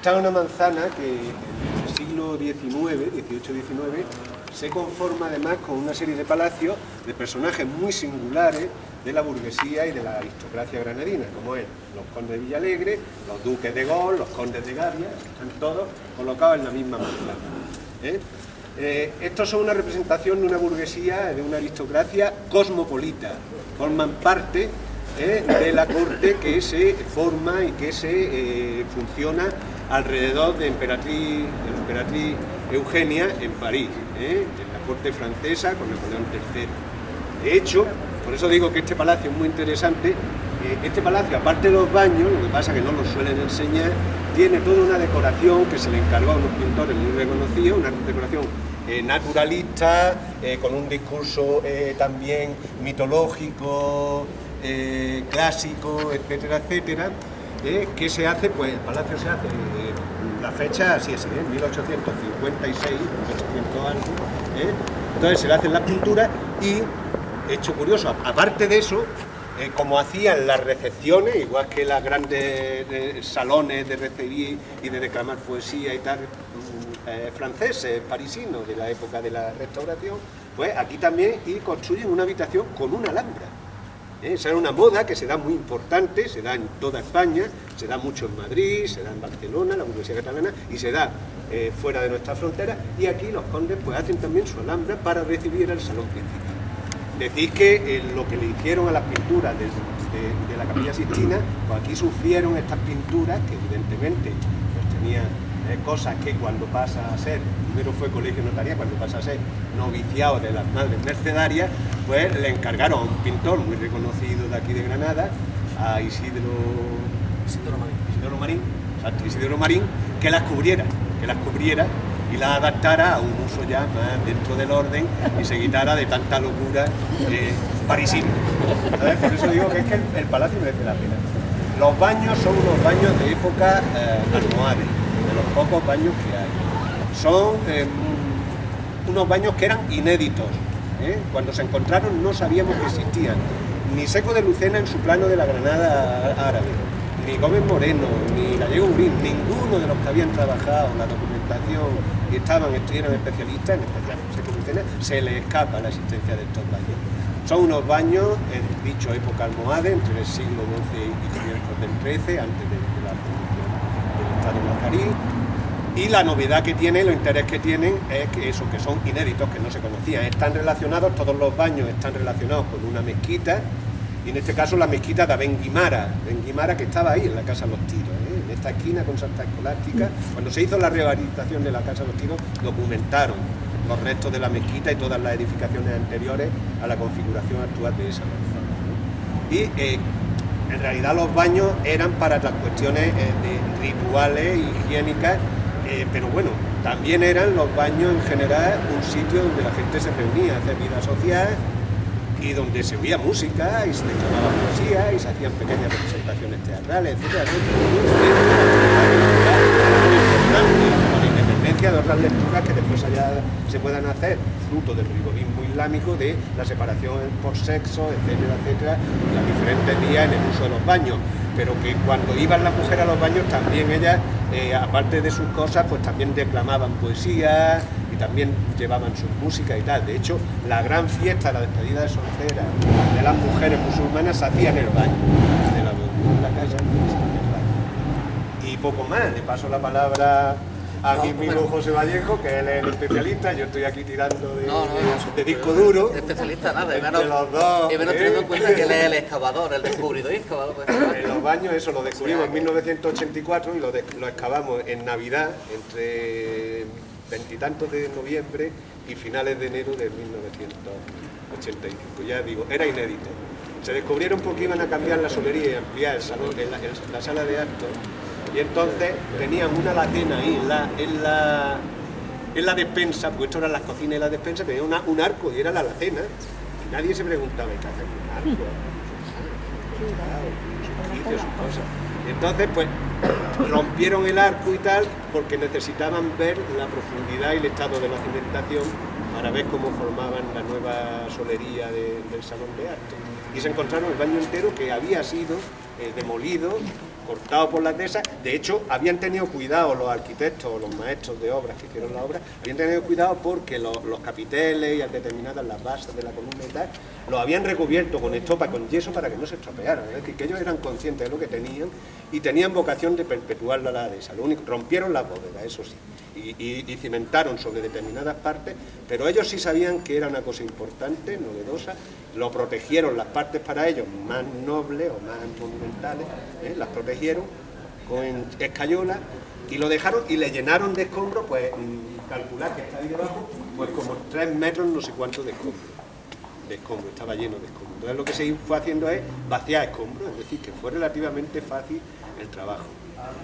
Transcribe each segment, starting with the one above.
Esta es una manzana que en el siglo XIX, XVIII-XIX, se conforma además con una serie de palacios de personajes muy singulares de la burguesía y de la aristocracia granadina, como es los condes de Villalegre, los duques de Gol, los condes de Gavia, están todos colocados en la misma manzana. Estos son una representación de una burguesía, de una aristocracia cosmopolita, forman parte de la corte que se forma y que se funciona alrededor de la emperatriz Eugenia en París, en la corte francesa con Napoleón III. De hecho, por eso digo que este palacio es muy interesante. Este palacio, aparte de los baños, lo que pasa es que no lo suelen enseñar, tiene toda una decoración que se le encargó a unos pintores muy reconocidos, una decoración naturalista, con un discurso también mitológico, clásico, etcétera, etcétera. ¿Qué se hace? Pues el palacio se hace, la fecha así es, 1856, 1800 algo, entonces se le hacen las pinturas y, hecho curioso, aparte de eso, como hacían las recepciones, igual que las grandes salones de recibir y de declamar poesía y tal, franceses, parisinos de la época de la Restauración, pues aquí también y construyen una habitación con una alhambra. Esa era una moda que se da muy importante, se da en toda España, se da mucho en Madrid, se da en Barcelona, la burguesía catalana, y se da fuera de nuestra frontera, y aquí los condes pues hacen también su alhambra para recibir al salón principal. Decís que lo que le hicieron a las pinturas de la Capilla Sixtina, pues aquí sufrieron estas pinturas que evidentemente pues tenían cosas que cuando pasa a ser, primero fue colegio notarial, cuando pasa a ser noviciado de las madres mercedarias, pues le encargaron a un pintor muy reconocido de aquí de Granada, a Isidro Marín, que las cubriera y las adaptara a un uso ya más dentro del orden y se quitara de tanta locura parisina. ¿Sabes? Por eso digo que es que el palacio merece la pena. Los baños son unos baños de época almohade, de los pocos baños que hay. Son unos baños que eran inéditos. Cuando se encontraron no sabíamos que existían. Ni Seco de Lucena en su plano de la Granada árabe, ni Gómez Moreno, ni Gallego Urín, ninguno de los que habían trabajado la documentación y eran especialistas, en especial Seco de Lucena, se les escapa la existencia de estos baños. Son unos baños, dicho época almohade, entre el siglo XII y comienzos del XIII, antes de la fundación del Estado nazarí. Y la novedad que tiene, el interés que tienen, es que eso, que son inéditos, que no se conocían. Están relacionados, todos los baños están relacionados con una mezquita, y en este caso la mezquita de Benguimara, que estaba ahí en la Casa de los Tiros, en esta esquina con Santa Escolástica. Cuando se hizo la rehabilitación de la Casa de los Tiros, documentaron los restos de la mezquita y todas las edificaciones anteriores a la configuración actual de esa manzana. Y en realidad los baños eran para las cuestiones de rituales, higiénicas, pero bueno, también eran los baños en general un sitio donde la gente se reunía a hacer vida social y donde se oía música y se declamaba poesía y se hacían pequeñas representaciones teatrales, etcétera. Con la independencia de otras lecturas que después se puedan hacer fruto del rigorismo islámico de la separación por sexo, etcétera, etcétera, y las diferentes vías en el uso de los baños. Pero que cuando iban las mujeres a los baños también ellas, aparte de sus cosas, pues también declamaban poesía y también llevaban sus músicas y tal. De hecho, la gran fiesta, la despedida de soltera de las mujeres musulmanas se hacía en el baño, de la boda en la casa, en el baño. Y poco más, le paso la palabra a mi amigo José Vallejo, que él es el especialista. Yo estoy aquí tirando de disco duro. De especialista nada, entre los dos, y menos teniendo en cuenta que él es el excavador, el descubridor y excavador. En los baños, eso lo descubrimos en 1984 y lo excavamos en Navidad, entre veintitantos de noviembre y finales de enero de 1985. Ya digo, era inédito. Se descubrieron porque iban a cambiar la solería y ampliar el salón, la sala de actos. Y entonces tenían una alacena ahí en la despensa, porque esto eran las cocinas y la despensa, tenía un arco y era la alacena. Y nadie se preguntaba, ¿qué hace un arco? Sus cosas. Entonces, pues, rompieron el arco y tal, porque necesitaban ver la profundidad y el estado de la cimentación para ver cómo formaban la nueva solería del salón de actos. Y se encontraron el baño entero que había sido demolidos, cortados por las dehesas. De hecho, habían tenido cuidado los arquitectos o los maestros de obras que hicieron la obra, habían tenido cuidado porque los capiteles y determinadas las bases de la columna y tal, los habían recubierto con estopa, con yeso, para que no se estropearan. Es decir, que ellos eran conscientes de lo que tenían y tenían vocación de perpetuar la dehesa. Lo único, rompieron las bóvedas, eso sí, y cimentaron sobre determinadas partes, pero ellos sí sabían que era una cosa importante, novedosa, lo protegieron las partes para ellos más nobles o más monumentales, las protegieron con escayola y lo dejaron y le llenaron de escombros, pues calcular que está ahí debajo, pues como 3 metros no sé cuánto de escombros, estaba lleno de escombros. Entonces lo que se fue haciendo es vaciar escombros, es decir, que fue relativamente fácil el trabajo.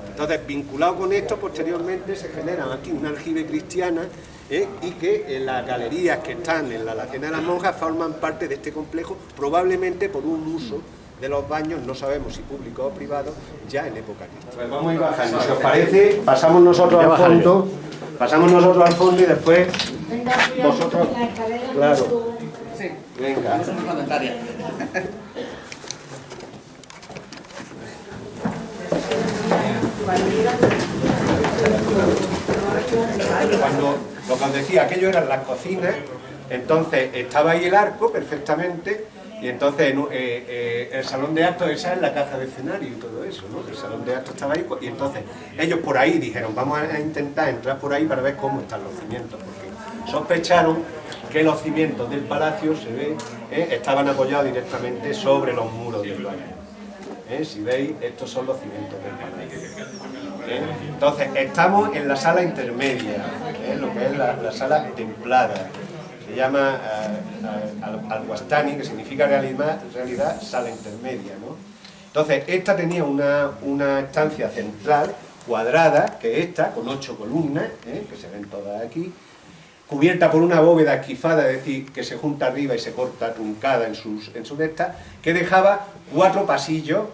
Entonces, vinculado con esto, posteriormente se genera aquí una aljibe cristiana, y que las galerías que están en la Alacena de las Monjas forman parte de este complejo, probablemente por un uso de los baños, no sabemos si público o privado, ya en época cristiana. Pues vamos a ir bajando, si os parece, pasamos nosotros al fondo y después vosotros... Claro. Sí. Venga. Cuando lo que os decía, aquello eran las cocinas, entonces estaba ahí el arco perfectamente, y entonces el salón de actos, esa es la caja de escenario y todo eso, ¿no? El salón de actos estaba ahí, y entonces ellos por ahí dijeron, vamos a intentar entrar por ahí para ver cómo están los cimientos, porque sospecharon que los cimientos del palacio, se ve, estaban apoyados directamente sobre los muros del baño. Si veis, estos son los cimientos del palacio. Entonces, estamos en la sala intermedia, lo que es la sala templada. Se llama Al-Wastani, que significa realidad sala intermedia, ¿no? Entonces, esta tenía una estancia central, cuadrada, que es esta, con 8 columnas, que se ven todas aquí, cubierta por una bóveda esquifada, es decir, que se junta arriba y se corta truncada en su desta, que dejaba 4 pasillos,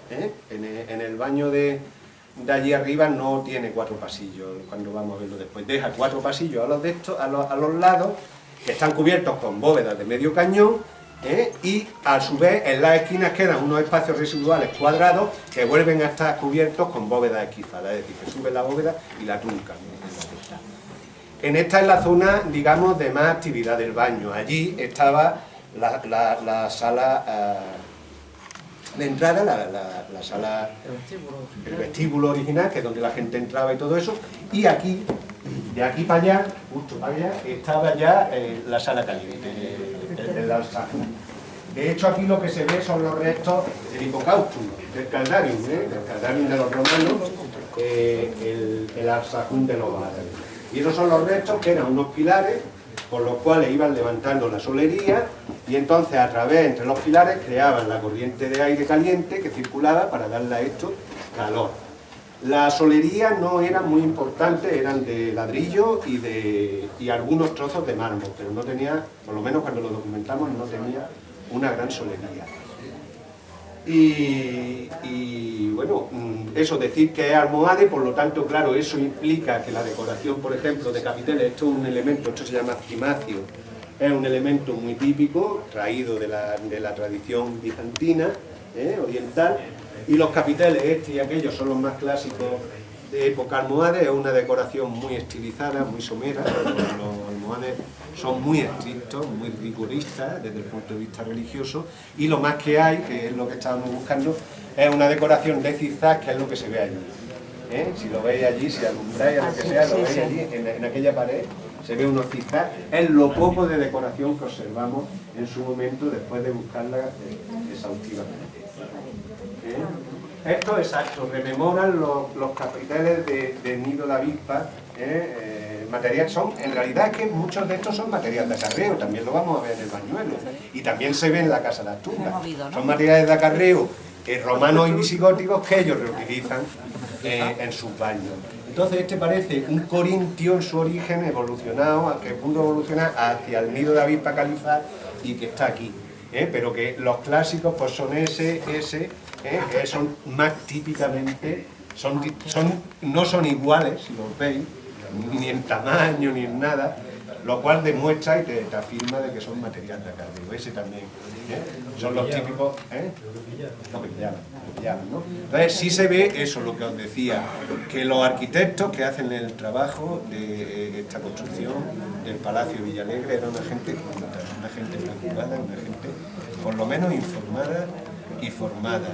en el baño de allí arriba no tiene 4 pasillos, cuando vamos a verlo después, deja 4 pasillos a los lados, que están cubiertos con bóvedas de medio cañón, y a su vez en las esquinas quedan unos espacios residuales cuadrados que vuelven a estar cubiertos con bóvedas esquifadas, es decir, que sube la bóveda y la truncan. En esta es la zona, digamos, de más actividad del baño. Allí estaba la sala de entrada, la sala, el vestíbulo original, que es donde la gente entraba y todo eso. Y aquí, de aquí para allá, justo para allá, estaba ya la sala caliente, el alzajón. De hecho, aquí lo que se ve son los restos del hipocaustum, del caldarium de los romanos, el alzajón de los bárbaros. Y esos son los restos que eran unos pilares por los cuales iban levantando la solería, y entonces a través entre los pilares creaban la corriente de aire caliente que circulaba para darle a esto calor. La solería no era muy importante, eran de ladrillo y algunos trozos de mármol, pero no tenía, por lo menos cuando lo documentamos, no tenía una gran solería. Y bueno, eso, decir que es almohade, por lo tanto, claro, eso implica que la decoración, por ejemplo, de capiteles, esto es un elemento, esto se llama cimacio, es un elemento muy típico, traído de la tradición bizantina, oriental, y los capiteles este y aquellos son los más clásicos de época almohade, es una decoración muy estilizada, muy somera, los almohades son muy estrictos, muy rigoristas desde el punto de vista religioso, y lo más que hay, que es lo que estábamos buscando, es una decoración de zigzag, que es lo que se ve allí. Si lo veis allí, si alumbráis a lo que sea, lo veis allí, en aquella pared, se ve unos zigzags, es lo poco de decoración que observamos en su momento después de buscarla exhaustivamente. Esto, exacto, rememoran los capiteles de nido de avispa, material, en realidad es que muchos de estos son materiales de acarreo, también lo vamos a ver en el bañuelo, y también se ve en la Casa de las Tumbas, son materiales de acarreo romanos y visigóticos que ellos reutilizan en sus baños. Entonces este parece un corintio en su origen evolucionado, que pudo evolucionar hacia el nido de avispa califat y que está aquí, pero que los clásicos pues son ese, que son más típicamente, no son iguales, si los veis, ni en tamaño ni en nada, lo cual demuestra y te afirma de que son material de acá. Digo, ese también, son los típicos, lo que pillaban, ¿no? Entonces sí se ve eso, lo que os decía, que los arquitectos que hacen el trabajo de esta construcción del Palacio Villalegre era una gente culta, una gente preocupada, una gente por lo menos informada y formada,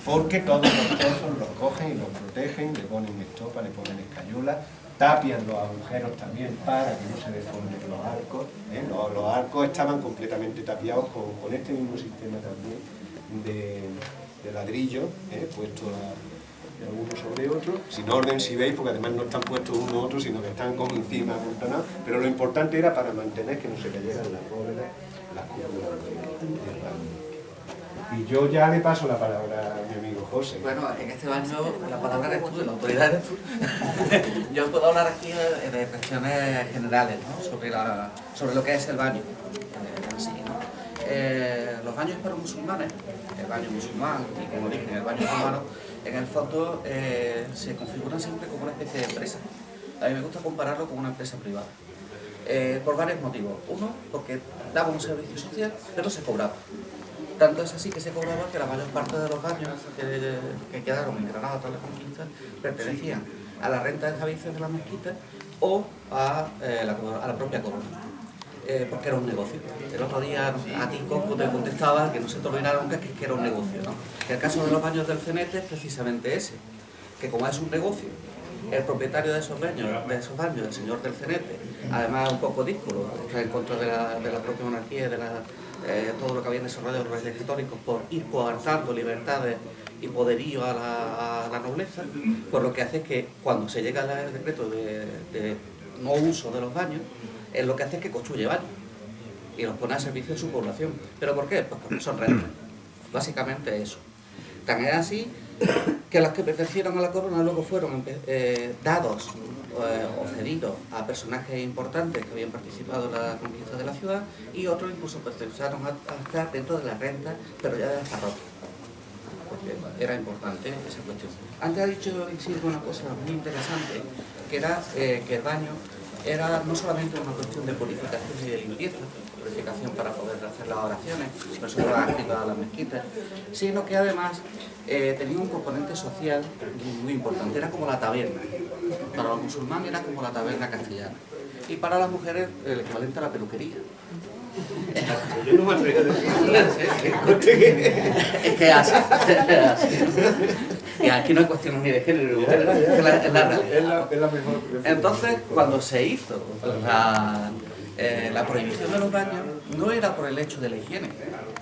porque todos los trozos los cogen y los protegen, le ponen estopa, le ponen escayola, tapian los agujeros también para que no se deformen los arcos. Los arcos estaban completamente tapiados con este mismo sistema también de ladrillo, puesto uno sobre otro, sin orden si veis, porque además no están puestos uno a otro, sino que están como encima amontonados, pero lo importante era para mantener que no se cayeran las bóvedas, las cúpulas del baño. Y yo ya le paso la palabra a mi amigo José. Bueno, en este baño la palabra eres tú, la autoridad eres tú. Yo puedo hablar aquí de cuestiones generales, ¿no? sobre lo que es el baño en sí, ¿no? Los baños para musulmanes, el baño musulmán y como dije, el baño romano, en el fondo se configuran siempre como una especie de empresa. A mí me gusta compararlo con una empresa privada. Por varios motivos. Uno, porque daba un servicio social, pero se cobraba. Tanto es así que se cobraba que la mayor parte de los baños que quedaron en Granada tras la conquista pertenecían a la renta de servicios de las mezquitas o a la propia corona, porque era un negocio. El otro día a ti, Coco, te contestaba que no se te olvidara nunca que era un negocio, ¿no? El caso de los baños del Cenete es precisamente ese, que como es un negocio, el propietario de esos baños, el señor del Cenete, además un poco díscolo, está en contra de la propia monarquía y de todo lo que habían desarrollado los reyes católicos por ir coartando libertades y poderío a la nobleza, pues lo que hace es que cuando se llega al decreto de no uso de los baños, lo que hace es que construye baños y los pone a servicio de su población. ¿Pero por qué? Pues porque son rentas. Básicamente eso. Tan es así que las que pertenecieron a la corona luego fueron dados o cedidos a personajes importantes que habían participado en la conquista de la ciudad, y otros incluso empezaron a estar dentro de la renta, pero ya de las parroquias, porque era importante esa cuestión. Antes ha dicho Isidro una cosa muy interesante, que era que el baño era no solamente una cuestión de purificación y de limpieza, purificación para poder hacer las oraciones, personas activas a las mezquitas, sino que además tenía un componente social muy importante, era como la taberna. Para los musulmanes era como la taberna castellana, y para las mujeres el equivalente a la peluquería. Yo no me atrevo a decir. Es que es así. Y aquí no hay cuestiones ni de género, es la realidad. Es la mejor. Entonces, cuando se hizo la prohibición de los baños, no era por el hecho de la higiene,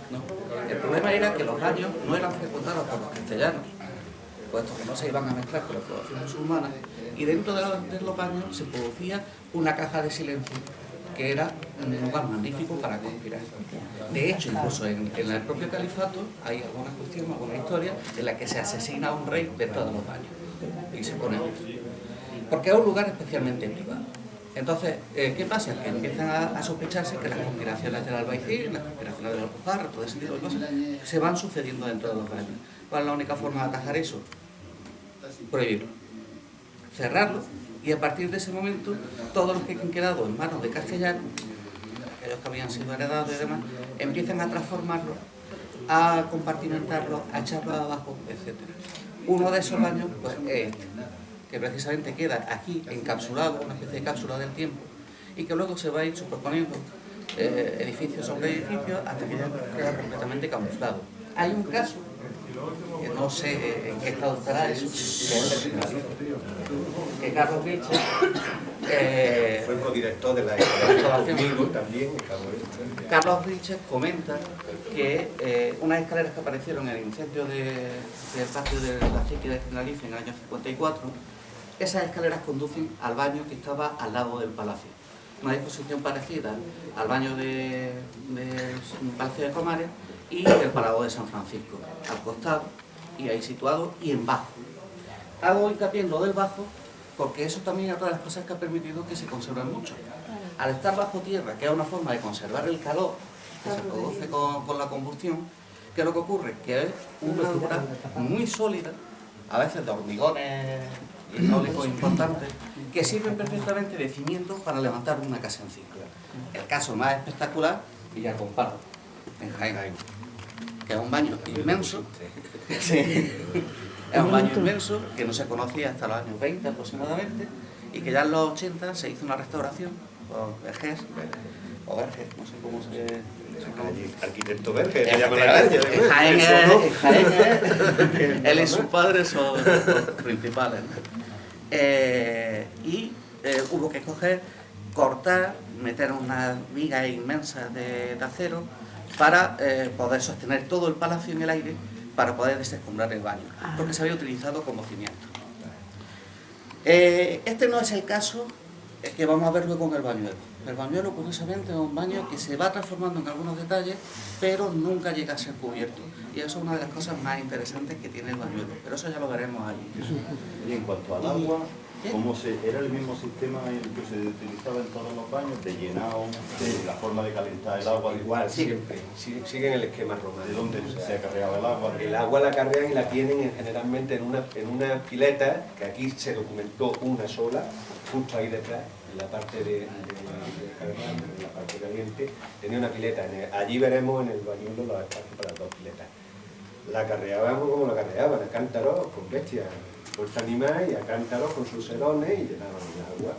no. El problema era que los baños no eran frecuentados por los castellanos, puesto que no se iban a mezclar con la población musulmana, y dentro de los baños se producía una caja de silencio, que era un lugar magnífico para conspirar. De hecho, incluso en el propio califato hay alguna cuestión, alguna historia en la que se asesina a un rey dentro de los baños y se pone otro, porque es un lugar especialmente privado. Entonces, ¿qué pasa? Que empiezan a sospecharse que las conspiraciones del Albaicín, las conspiraciones de los Alpujarras, todo ese tipo de cosas, se van sucediendo dentro de los baños. ¿Cuál es la única forma de atajar eso? Prohibirlo, cerrarlo, y a partir de ese momento todos los que han quedado en manos de castellanos, aquellos que habían sido heredados y demás, empiezan a transformarlo, a compartimentarlo, a echarlo abajo, etc. Uno de esos baños pues, es este, que precisamente queda aquí encapsulado, una especie de cápsula del tiempo, y que luego se va a ir superponiendo edificio sobre edificio hasta que ya queda completamente camuflado. Hay un caso que no sé en qué estado estará eso, que Carlos Richter fue el codirector de la escalera conmigo también. Carlos Richter comenta que unas escaleras que aparecieron en el incendio del patio de la acequia de Tenerife en el año 54, esas escaleras conducen al baño que estaba al lado del palacio. Una disposición parecida al baño del Palacio de Comares y el Parador de San Francisco, al costado, y ahí situado, y en bajo. Hago hincapié en lo del bajo porque eso también es otra de las cosas que ha permitido que se conserven mucho. Al estar bajo tierra, que es una forma de conservar el calor que se produce con la combustión, ¿qué es lo que ocurre? Que es una obra muy sólida, a veces de hormigones hidráulicos importantes que sirven perfectamente de cimiento para levantar una casa encima. El caso más espectacular, y ya comparo, en Jaén, que es un baño inmenso. Sí. Es un baño inmenso que no se conocía hasta los años 20 aproximadamente, y que ya en los 80 se hizo una restauración por Vergés, o Vergés, no sé cómo se... Arquitecto Vergés, le llaman la calle. En Jaén, él y sus padres son los principales, ¿no? Y hubo que cortar, meter unas vigas inmensas de acero para poder sostener todo el palacio en el aire, para poder desescombrar el baño, porque se había utilizado como cimiento. Este no es el caso que vamos a ver luego en el bañuelo. El bañuelo, curiosamente, es un baño que se va transformando en algunos detalles, pero nunca llega a ser cubierto. Y eso es una de las cosas más interesantes que tiene el bañuelo, pero eso ya lo veremos ahí. Y en cuanto al agua, ¿era el mismo sistema el que se utilizaba en todos los baños, de llenado, de la forma de calentar el agua? Igual, siempre. Siguen el esquema romano. ¿De dónde se acarreaba el agua? El agua la carrean y la tienen generalmente en una pileta, que aquí se documentó una sola, justo ahí detrás, en la parte de en la parte caliente, tenía una pileta. Allí veremos en el bañuelo los espacios para las dos piletas. La carreábamos como la carreaban, a cántaros con bestias, fuerza animal, y a cántaros con sus serones, y llenaban el agua.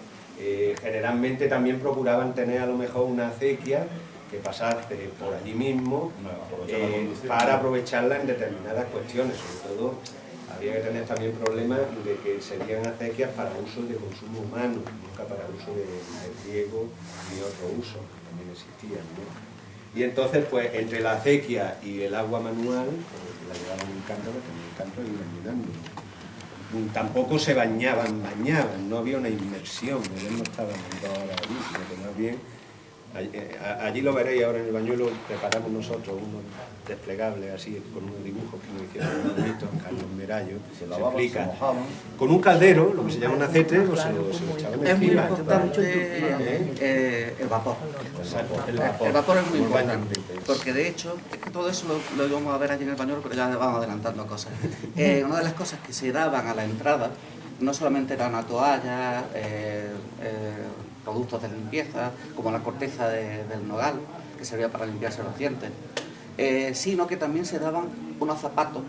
Generalmente también procuraban tener a lo mejor una acequia que pasase por allí mismo para aprovecharla en determinadas cuestiones. Sobre todo había que tener también problemas de que serían acequias para uso de consumo humano, nunca para uso de riego ni otro uso, que también existían, ¿no? Y entonces, pues, entre la acequia y el agua manual, pues, la llevaban un cántaro, con un cántaro y iban llenando. Tampoco se bañaban, no había una inmersión, ellos no estaban en 2 horas allí, sino que más bien, allí lo veréis ahora en el bañuelo, preparamos nosotros unos desplegables así, con unos dibujos que nos hicieron muy bonitos, Carlos Merallo, se explica. Con un caldero, lo que se llama un acete, pues se lo echaban Es muy encima. importante el vapor. Exacto, El vapor es muy importante, porque de hecho, es que todo eso lo íbamos a ver allí en el bañuelo, pero ya vamos adelantando cosas. Una de las cosas que se daban a la entrada, no solamente era una toalla, productos de limpieza, como la corteza del nogal, que servía para limpiarse los dientes, sino que también se daban unos zapatos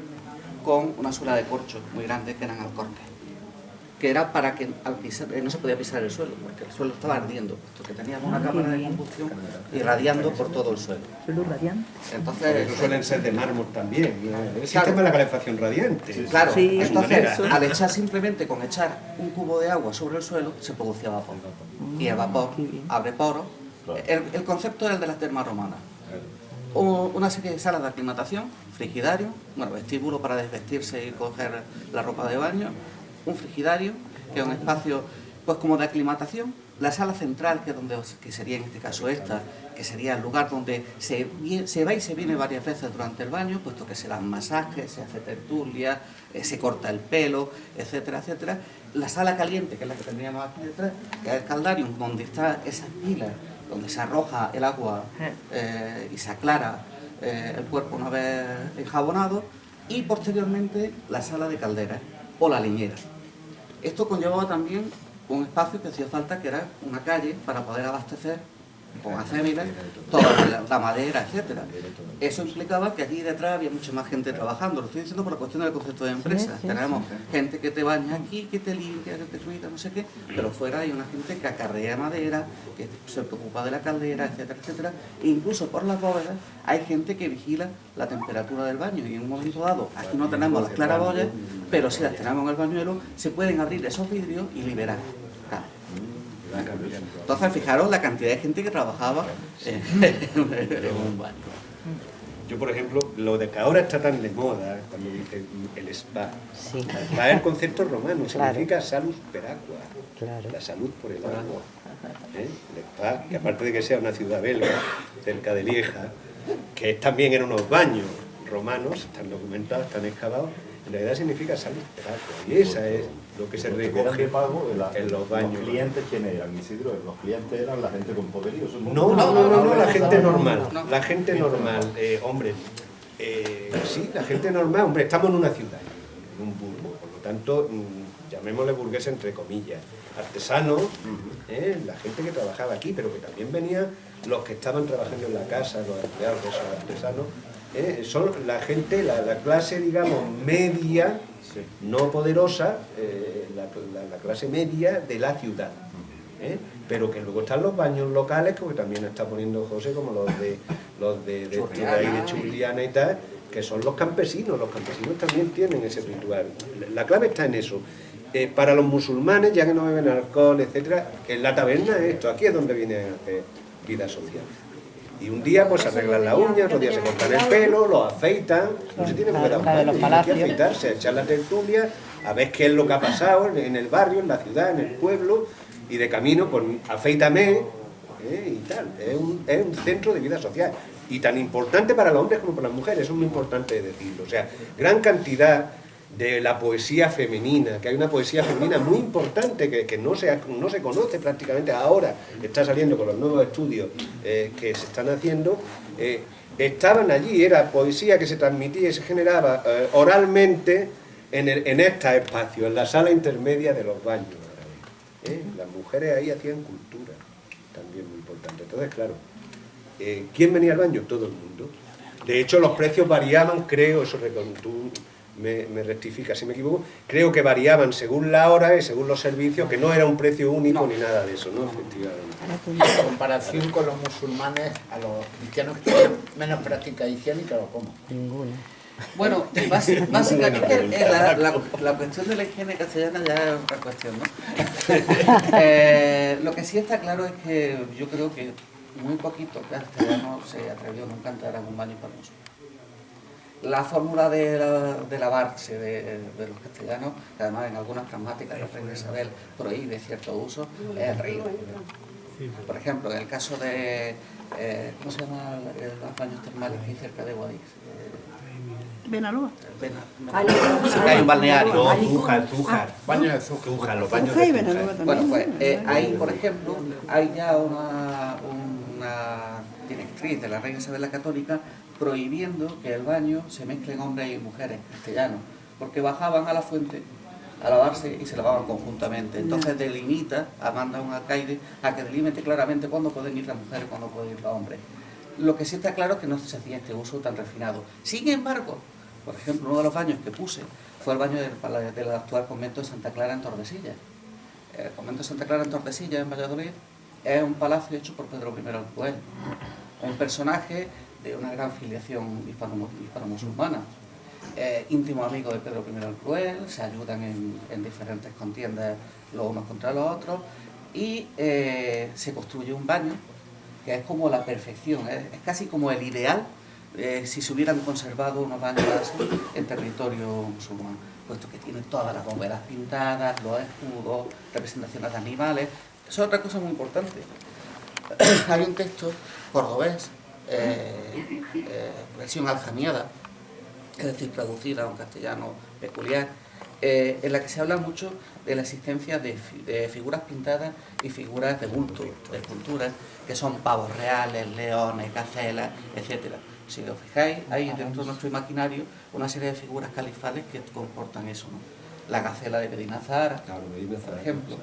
con una suela de corcho muy grande que eran alcorques, que era para que al pisar, no se podía pisar el suelo, porque el suelo estaba ardiendo, puesto que teníamos una cámara de combustión irradiando por todo el suelo. ¿Suelo radiante? Entonces, suelen ser de mármol también, el sistema de la calefacción radiante. Claro, Sí, entonces al echar simplemente con echar un cubo de agua sobre el suelo se producía vapor. Y el vapor abre poros. El concepto era el de las termas romanas. Una serie de salas de aclimatación, frigidario, bueno, vestíbulo para desvestirse y coger la ropa de baño, un frigidario, que es un espacio pues como de aclimatación, la sala central, que sería en este caso esta, que sería el lugar donde se va y se viene varias veces durante el baño, puesto que se dan masajes, se hace tertulia, se corta el pelo, etcétera, etcétera. La sala caliente, que es la que tendríamos aquí detrás, que es el caldarium, donde está esas pilas, donde se arroja el agua y se aclara el cuerpo una vez enjabonado, y posteriormente la sala de calderas o la leñera. Esto conllevaba también un espacio que hacía falta, que era una calle para poder abastecer con acémiles toda la madera, etcétera. Eso implicaba que allí detrás había mucha más gente trabajando. Lo estoy diciendo por la cuestión del concepto de empresa. Tenemos gente que te baña aquí, que te limpia, que te cuida, no sé qué, pero fuera hay una gente que acarrea madera, que se preocupa de la caldera, etcétera, etcétera. E incluso por las bóvedas hay gente que vigila la temperatura del baño, y en un momento dado, aquí no tenemos las claraboyas, pero si las tenemos en el bañuelo, se pueden abrir esos vidrios y liberar. Entonces, fijaros la cantidad de gente que trabajaba en un baño. Yo, por ejemplo, lo de que ahora está tan de moda, cuando dicen el spa, el spa es el concepto romano, significa salus per aqua, la salud por el agua. El spa, que aparte de que sea una ciudad belga, cerca de Lieja, que también eran unos baños romanos, están documentados, están excavados, en realidad significa salud per aqua, y esa es lo que se recoge en los baños. ¿Los clientes quiénes eran, Isidro? ¿Los clientes eran la gente con poderío? No, la gente normal. La gente normal, hombre. Sí, la gente normal, hombre, estamos en una ciudad, en un burgo, por lo tanto, llamémosle burgueses entre comillas, artesanos, la gente que trabajaba aquí, pero que también venían los que estaban trabajando en la casa, los empleados de esos artesanos, son la gente, la clase, digamos, media, no poderosa, la clase media de la ciudad. Pero que luego están los baños locales, que también está poniendo José, como los de Churriana y tal, que son los campesinos también tienen ese ritual. La clave está en eso. Para los musulmanes, ya que no beben alcohol, etcétera, en la taberna es esto, aquí es donde viene a hacer vida social. Y un día pues se arreglan las uñas, otro día se cortan el pelo, lo afeitan, no se tiene que dar un baño, hay que afeitarse, echar la tertulia, a ver qué es lo que ha pasado en el barrio, en la ciudad, en el pueblo, y de camino, pues afeítame, y tal. Es un centro de vida social. Y tan importante para los hombres como para las mujeres, eso es muy importante decirlo. O sea, gran cantidad de la poesía femenina, que hay una poesía femenina muy importante que no se conoce prácticamente ahora, está saliendo con los nuevos estudios que se están haciendo, estaban allí, era poesía que se transmitía y se generaba oralmente en este espacio, en la sala intermedia de los baños. Las mujeres ahí hacían cultura, también muy importante. Entonces, claro, ¿quién venía al baño? Todo el mundo. De hecho, los precios variaban, creo, eso tú me rectifica si me equivoco, creo que variaban según la hora y según los servicios, que no era un precio único ni nada de eso, ¿no? Efectivamente. En comparación con los musulmanes, a los cristianos que tienen menos práctica higiénica, ¿o cómo? Ninguna. Bueno, básicamente la cuestión de la higiene castellana ya es otra cuestión, ¿no? Lo que sí está claro es que yo creo que muy poquito castellanos se atrevió nunca a entrar en un baño para musulmanes. La fórmula de lavarse de los castellanos, que además en algunas pragmáticas la reina Isabel prohíbe cierto uso, es el río. Por ejemplo, en el caso de, ¿cómo se llama los baños termales que hay cerca de Guadix? Benalúa. Sí, que hay un balneario. No, Zújar. Baño de Zújar. Zújar, los baños Zújar y de Benalúa Zújar. también. Bueno, pues ahí, por ejemplo, hay ya una directriz de la reina Isabel la Católica prohibiendo que el baño se mezclen hombres y mujeres castellanos, porque bajaban a la fuente a lavarse y se lavaban conjuntamente. Entonces delimita, manda un alcaide a que delimite claramente cuándo pueden ir las mujeres y cuándo pueden ir los hombres. Lo que sí está claro es que no se hacía este uso tan refinado. Sin embargo, por ejemplo, uno de los baños que puse fue el baño del actual convento de Santa Clara en Tordesillas. El convento de Santa Clara en Tordesillas, en Valladolid, es un palacio hecho por Pedro I el Cruel, un personaje de una gran filiación hispano-musulmana, íntimo amigo de Pedro I el Cruel, se ayudan en diferentes contiendas los unos contra los otros, y se construye un baño que es como la perfección, es casi como el ideal si se hubieran conservado unos baños así en territorio musulmán, puesto que tiene todas las bóvedas pintadas, los escudos, representaciones de animales. Eso es otra cosa muy importante. Hay un texto cordobés, versión aljamiada, es decir, traducida a un castellano peculiar, en la que se habla mucho de la existencia de figuras pintadas y figuras de bulto, de esculturas, que son pavos reales, leones, gacelas, etc. Si os fijáis, hay dentro de nuestro imaginario una serie de figuras califales que comportan eso, ¿no? La gacela de Medinazar, por ejemplo,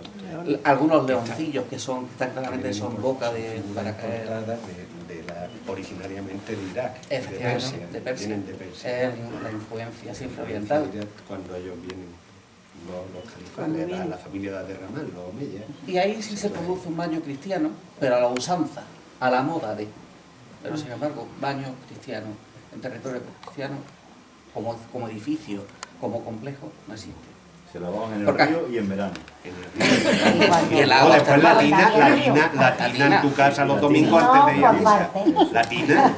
algunos leoncillos que están claramente son boca de para caer. Originariamente de Irak, de Persia. La influencia siempre oriental. Cuando ellos vienen, los califales, la familia de Derramar, los omeyas. Y ahí sí se produce un baño cristiano, pero a la usanza, a la moda de. Pero sin embargo, baño cristiano en territorio cristiano, como edificio, como complejo, no existe. Se lavaban en el río y en verano. Y el agua después la tina en tu casa los domingos antes de ir a misa. La tina,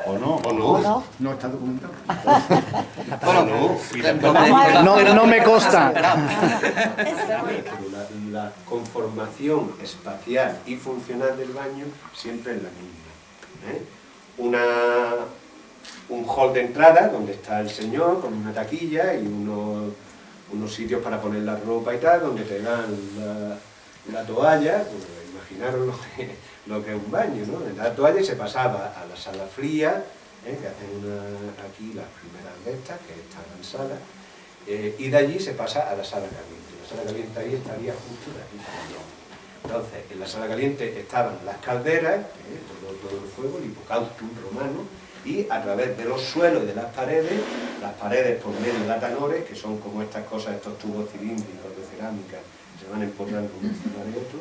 ¿o no? No está documentado. No me consta. La conformación espacial y funcional del baño siempre es la misma. Un hall de entrada donde está el señor con una taquilla y unos sitios para poner la ropa y tal, donde te dan la toalla, pues imaginaros lo que es un baño, ¿no? La toalla y se pasaba a la sala fría, que hacen aquí las primeras de estas, que están en sala, y de allí se pasa a la sala caliente. sala caliente ahí estaría justo de aquí para allá. Entonces, en la sala caliente estaban las calderas, todo el fuego, el hipocaustum romano, y a través de los suelos y de las paredes por medio de latanores, que son como estas cosas, estos tubos cilíndricos de cerámica, que se van empotrando uno encima de otro,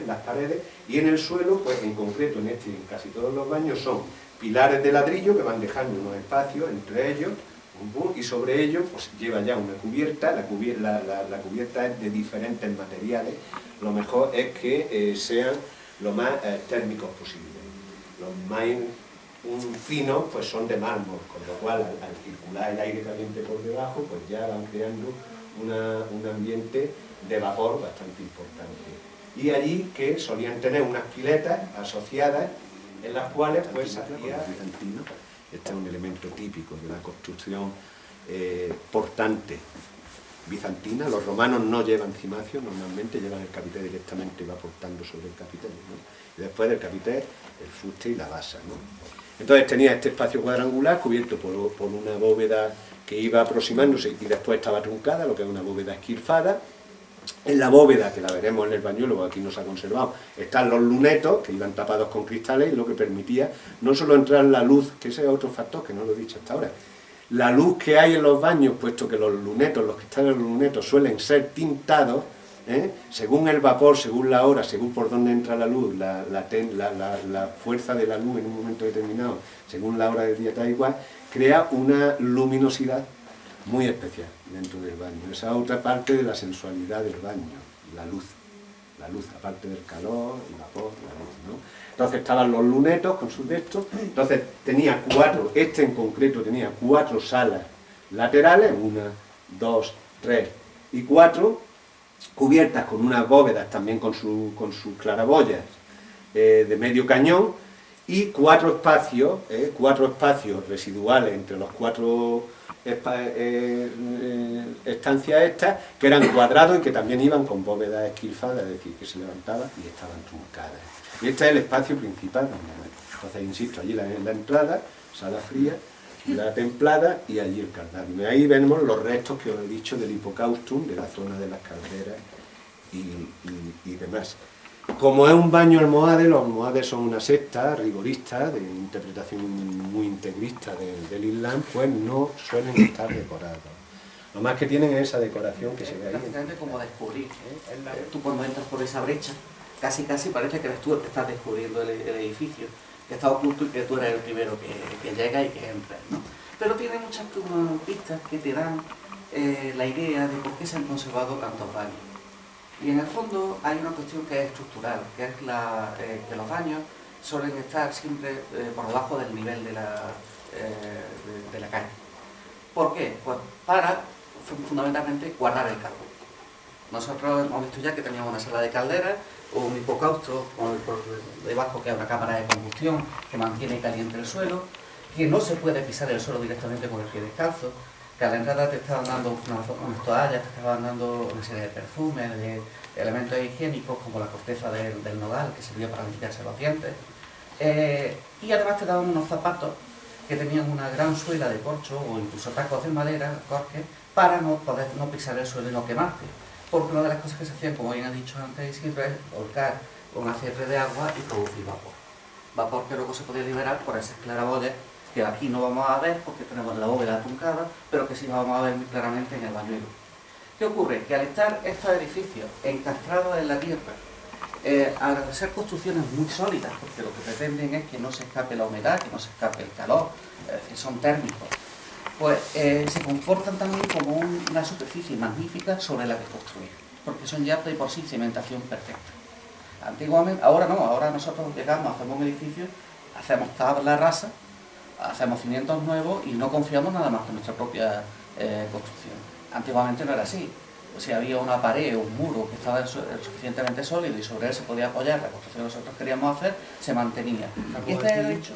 las paredes, y en el suelo, pues en concreto en este y en casi todos los baños, son pilares de ladrillo que van dejando unos espacios entre ellos, y sobre ellos pues lleva ya una cubierta. La cubierta es de diferentes materiales. Lo mejor es que sean lo más térmicos posible. Los más finos pues son de mármol, con lo cual al circular el aire caliente por debajo pues ya van creando un ambiente de vapor bastante importante. Y allí que solían tener unas piletas asociadas en las cuales pues se hacía bizantino. Este es un elemento típico de la construcción portante bizantina. Los romanos no llevan cimacio, normalmente llevan el capitel directamente y va portando sobre el capitel, ¿no? Y después del capitel el fuste y la basa, ¿no? Entonces tenía este espacio cuadrangular cubierto por una bóveda que iba aproximándose y después estaba truncada, lo que es una bóveda esquilfada. En la bóveda, que la veremos en el bañuelo, porque aquí no se ha conservado, están los lunetos, que iban tapados con cristales, y lo que permitía no solo entrar la luz, que ese es otro factor que no lo he dicho hasta ahora, la luz que hay en los baños, puesto que los lunetos, los cristales de los lunetos suelen ser tintados, según el vapor, según la hora, según por dónde entra la luz, la fuerza de la luz en un momento determinado, según la hora del día tal y cual, crea una luminosidad muy especial dentro del baño. Esa otra parte de la sensualidad del baño, la luz, aparte del calor, el vapor, la luz, ¿no? Entonces estaban los lunetos con sus textos. Entonces tenía este en concreto tenía 4 salas laterales, 1, 2, 3 y 4, cubiertas con unas bóvedas también con sus claraboyas de medio cañón, y 4 espacios residuales entre los 4 estancias estas, que eran cuadrados y que también iban con bóvedas esquilfadas, es decir, que se levantaban y estaban truncadas. Y este es el espacio principal. Entonces, insisto, allí la entrada, sala fría, la templada y allí el caldario. Y ahí vemos los restos que os he dicho del hipocaustum, de la zona de las calderas y demás. Como es un baño almohade, los almohades son una secta rigorista, de interpretación muy integrista del Islam, pues no suelen estar decorados. Lo más que tienen es esa decoración que se ve ahí. Prácticamente como descubrir. Tú cuando entras por esa brecha, casi parece que eres tú el que estás descubriendo el edificio, que está oculto y que tú eres el primero que llega y que entra, ¿no? Pero tiene muchas pistas que te dan la idea de por qué se han conservado tantos baños. Y en el fondo hay una cuestión que es estructural, que es que los baños suelen estar siempre por debajo del nivel de la calle. ¿Por qué? Pues para, fundamentalmente, guardar el calor. Nosotros hemos visto ya que teníamos una sala de calderas o un hipocausto por debajo, que es una cámara de combustión que mantiene caliente el suelo, que no se puede pisar el suelo directamente con el pie descalzo, que a la entrada te estaban dando unas toallas, te estaban dando una serie de perfumes, de elementos higiénicos como la corteza del nogal, que servía para limpiarse los dientes, y además te daban unos zapatos que tenían una gran suela de corcho o incluso tacos de madera, corques, para no pisar el suelo y no quemarte. Porque una de las cosas que se hacían, como bien ha dicho antes Isidro, es volcar un cierre de agua y producir vapor. Vapor que luego se podía liberar por esas claraboyas que aquí no vamos a ver porque tenemos la bóveda truncada, pero que sí vamos a ver muy claramente en el bañuelo. ¿Qué ocurre? Que al estar estos edificios encastrados en la tierra, al ser construcciones muy sólidas, porque lo que pretenden es que no se escape la humedad, que no se escape el calor, es decir, son térmicos, pues se comportan también como una superficie magnífica sobre la que construir, porque son ya de por sí cimentación perfecta. Antiguamente, ahora no, ahora nosotros llegamos, hacemos un edificio, hacemos tabla rasa, hacemos cimientos nuevos y no confiamos nada más que en nuestra propia construcción. Antiguamente no era así. Si había una pared o un muro que estaba suficientemente sólido y sobre él se podía apoyar la construcción que nosotros queríamos hacer, se mantenía. Y este es el hecho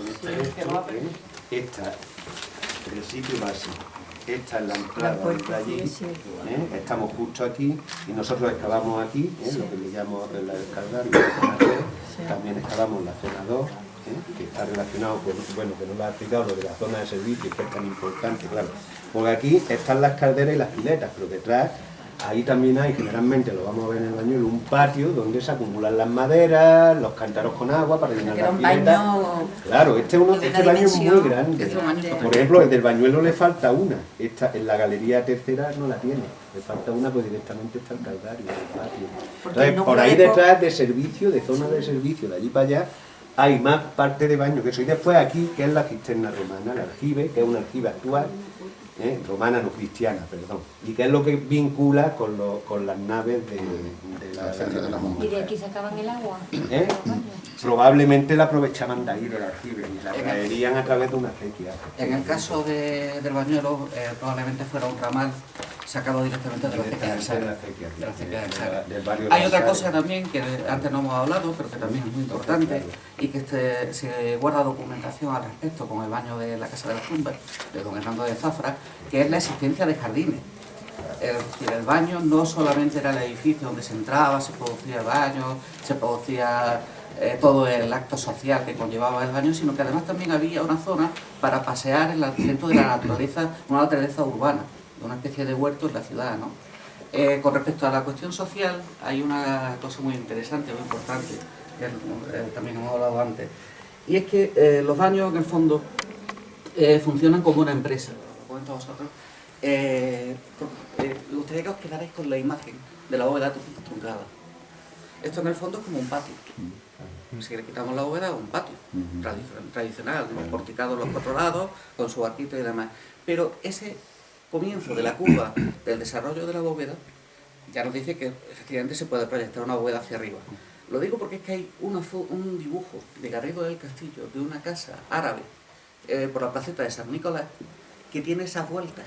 que no hace. El sitio básico. Esta es la entrada de allí, estamos justo aquí y nosotros excavamos aquí, lo que le llamamos el caldario, también excavamos la zona 2, que está relacionado con, bueno, que no lo ha explicado, lo de la zona de servicio, que es tan importante, claro, porque aquí están las calderas y las piletas, pero detrás ahí también hay, generalmente lo vamos a ver en el bañuelo, un patio donde se acumulan las maderas, los cántaros con agua para llenar las piletas. Claro, este baño es muy grande. Por ejemplo, el del bañuelo le falta una. En la galería tercera no la tiene. Le falta una, pues directamente está el calvario, el patio. Entonces, por ahí detrás de servicio, de zona de servicio, de allí para allá, hay más parte de baño que eso. Y después aquí, que es la cisterna romana, el aljibe, que es un aljibe actual, romana no cristiana, perdón, y que es lo que vincula con las naves de la Centro de la Monja. ¿Y de aquí sacaban el agua? Probablemente la aprovechaban de ahí del aljibe y la traerían a través de una acequia. En el caso del bañuelo, probablemente fuera un ramal sacado directamente de la acequia del Sagra. Hay otra cosa también que antes no hemos hablado, pero que también es muy importante y que se guarda documentación al respecto con el baño de la Casa de las Tumbas, de don Hernando de Zafra, que es la existencia de jardines. El baño no solamente era el edificio donde se entraba, se producía el baño, se producía todo el acto social que conllevaba el baño, sino que además también había una zona para pasear dentro de la naturaleza, una naturaleza urbana, una especie de huerto en la ciudad, ¿no? Con respecto a la cuestión social, hay una cosa muy interesante, muy importante, que también hemos hablado antes, y es que los baños, en el fondo, funcionan como una empresa. Lo comento a vosotros. Me gustaría que os quedarais con la imagen de la bóveda truncada. Esto en el fondo es como un patio. Si le quitamos la bóveda, es un patio tradicional, porticado en los 4 lados, con su arquito y demás. Pero ese comienzo de la curva del desarrollo de la bóveda ya nos dice que efectivamente se puede proyectar una bóveda hacia arriba. Lo digo porque es que hay un dibujo de Garrido del Castillo de una casa árabe por la placeta de San Nicolás que tiene esas vueltas,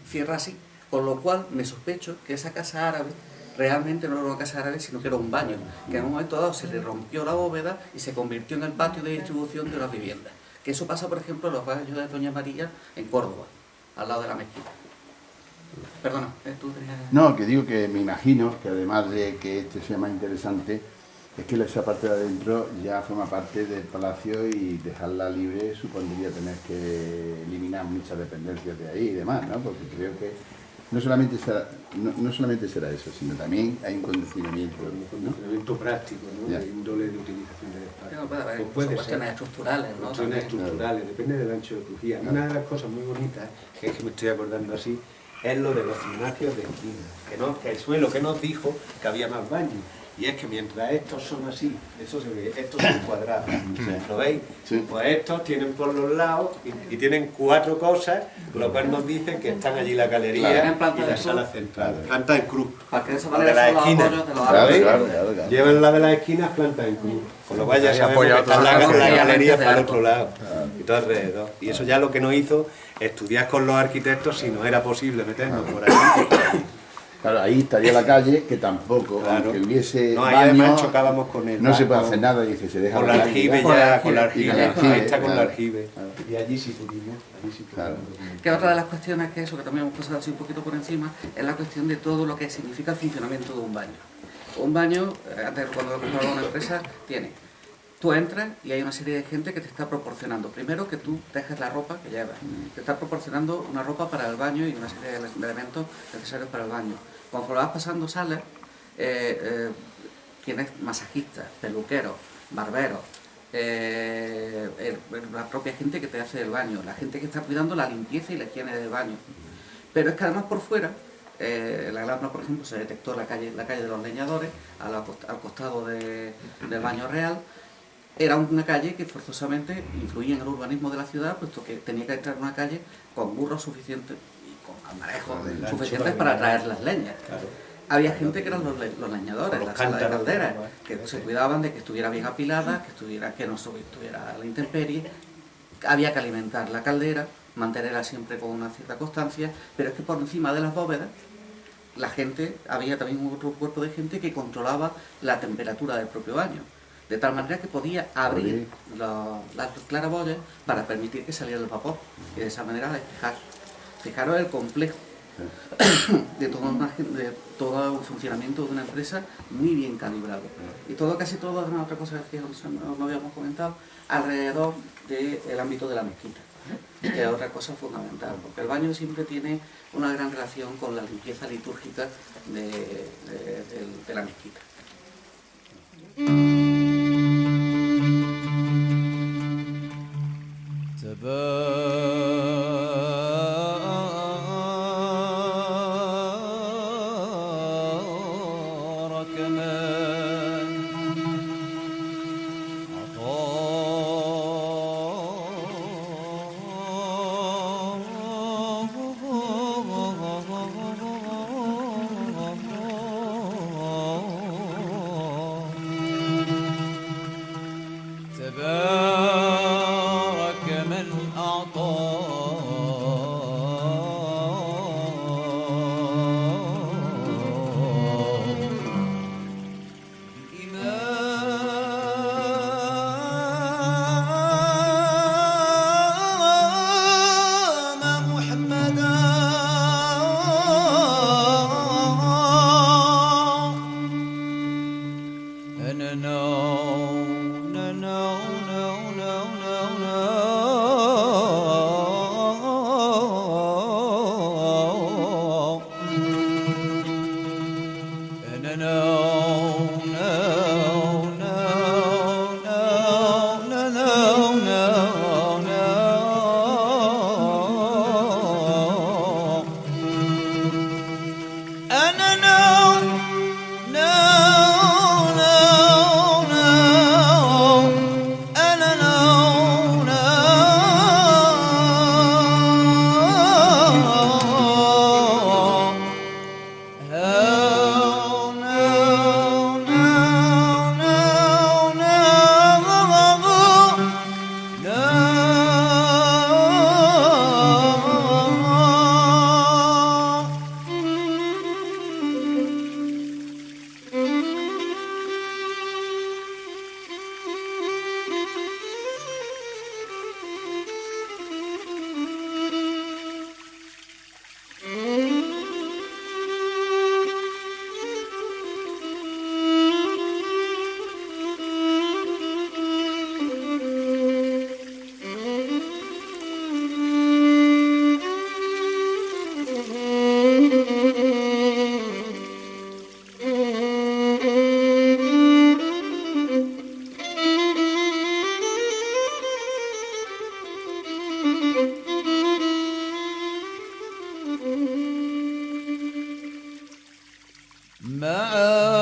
cierra así, con lo cual me sospecho que esa casa árabe realmente no era una casa árabe, sino que era un baño, que en un momento dado se le rompió la bóveda y se convirtió en el patio de distribución de las viviendas. Que eso pasa, por ejemplo, en los baños de Doña María en Córdoba, al lado de la mezquita. Perdona, tú tenías... No, que digo que me imagino que además de que este sea más interesante, es que esa parte de adentro ya forma parte del palacio y dejarla libre supondría tener que eliminar muchas dependencias de ahí y demás, ¿no? Porque creo que no solamente será eso, sino también hay un condicionamiento, ¿no? Un condicionamiento práctico, ¿no? Ya. De índole de utilización del espacio. No, puede haber Puede cuestiones ser. estructurales, ¿no? Cuestiones estructurales, depende del ancho de crujía. Una de las cosas muy bonitas, que es que me estoy acordando así, es lo de los gimnasios de esquina. Que el suelo que nos dijo que había más baños. Y es que mientras estos son así, eso se ve, estos son cuadrados, ¿lo veis? Sí. Pues estos tienen por los lados y tienen 4 cosas, lo cual nos dice que están allí la galería y la sala central. Planta en cruz. Para que de esa La de manera las son los esquinas. apoyos de los Claro, árboles. claro. Llevan la de las esquinas planta en cruz. Con lo cual ya sabemos que está la galería para el otro lado y todo alrededor. Y eso ya lo que nos hizo estudiar con los arquitectos si no era posible meternos por ahí. Claro, ahí estaría la calle, que tampoco, Claro. aunque hubiese No, ahí baño, además chocábamos con el no se puede barco, hacer nada, dice, se deja con la la calle aljibe ya. ya, con la aljibe, ahí está con la claro. aljibe. Claro. Y allí sí pudimos, Claro. Que otra de las cuestiones que eso, que también hemos pasado así un poquito por encima, es la cuestión de todo lo que significa el funcionamiento de un baño. Un baño, antes cuando lo compraba una empresa, tú entras y hay una serie de gente que te está proporcionando. Primero que tú dejes la ropa que llevas. Te está proporcionando una ropa para el baño y una serie de elementos necesarios para el baño. Conforme vas pasando salas, tienes masajistas, peluqueros, barberos, la propia gente que te hace el baño, la gente que está cuidando la limpieza y la higiene del baño. Pero es que además por fuera, la Alhambra, por ejemplo, se detectó la calle de los leñadores, al costado del baño real. Era una calle que forzosamente influía en el urbanismo de la ciudad, puesto que tenía que entrar en una calle con burros suficientes y con almarejos suficientes para traer las leñas. Claro. Había gente que eran los leñadores, Los la sala de cántaros, calderas, igual. que se cuidaban de que estuviera bien apilada, que no estuviera a la intemperie. Había que alimentar la caldera, mantenerla siempre con una cierta constancia, pero es que por encima de las bóvedas, había también otro cuerpo de gente que controlaba la temperatura del propio baño. De tal manera que podía abrir las claraboyas para permitir que saliera el vapor y de esa manera despejar. Fijaros el complejo de todo el funcionamiento de una empresa muy bien calibrado. Y casi todo, además, otra cosa que no habíamos comentado, alrededor del ámbito de la mezquita. que es otra cosa fundamental, porque el baño siempre tiene una gran relación con la limpieza litúrgica de la mezquita. تبارك من أعطى الإمام محمدا معا